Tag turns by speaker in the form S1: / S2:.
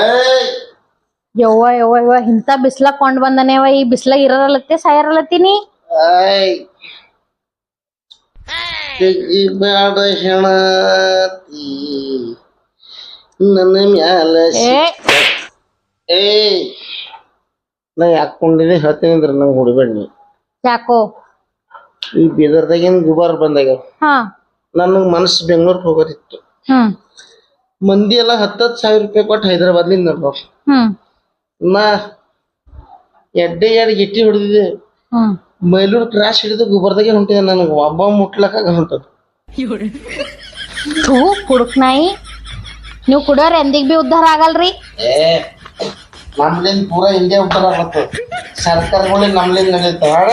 S1: ಏಯ್
S2: ಯವ್ವ ಯವ್ವ ಯವ್ವ ಇಂತ ಬಿಸ್ಲಾಗ್ ಕೊಂಡ್ ಬಂದನೇವ ಈ ಬಿಸ್ಲಾಗ ಇರಲತ್ತೆ ಸಾಯರಲತ್ತೀನಿ.
S1: ಏಯ್ ತೆಗಿಬ್ಯಾಡ ಹೆಣತಿ ನನ್ನ ಮ್ಯಾಲ
S2: ಏ
S1: ಏಯ್ ನಾ ಯಾಕೊಂಡಿದ್ದೆ ಹೇಳ್ತೀನಿ ಅಂದ್ರೆ ನಂಗೆ ಹೊಡಿಬೇಡ ನೀ.
S2: ಯಾಕೋ
S1: ಈ ಬೀದರ್ದಾಗಿನ ದುಬಾರ್ ಬಂದಾಗ
S2: ಹಾ
S1: ನನಗೆ ಮನಸ್ಸು ಬೆಂಗ್ಳೂರ್ಗೆ ಹೋಗೋದಿತ್ತು. ಮಂದಿ ಎಲ್ಲ 10,000 ಕೊಟ್ಟು ಹೈದರಾಬಾದ್ಲಿಂದ ನೋಡ್ಬ ನಾ ಎರಡು ಗಿಟ್ಟಿ ಹೊಡೆದಿದ್ದೆ. ಮೈಲೂರು ಕ್ರಾಶ್ ಹಿಡಿದು ಗುಬರ್ದಾಗೆ ಹೊಂಟಿದೆ. ನನಗೆ ಒಬ್ಬ ಮುಟ್ಲಕ್ಕಾಗ ಹೊಂಟದು.
S2: ಥೂ ಕುಡುಕ್ ನಾಯಿ, ನೀವು ಕುಡಿಯೋರ್ ಎಂದಿಗ್ ಬಿ ಉದ್ಧಾರ ಆಗಲ್ರಿ.
S1: ನಮ್ಲಿಂದ ಪೂರಾ ಇಂಡಿಯಾ ಉತ್ತರ ಆಗತ್ತ. ಸರ್ಕಾರಗಳಿಂದ ನಮ್ಲಿಂದ ನಡೀತಾವ.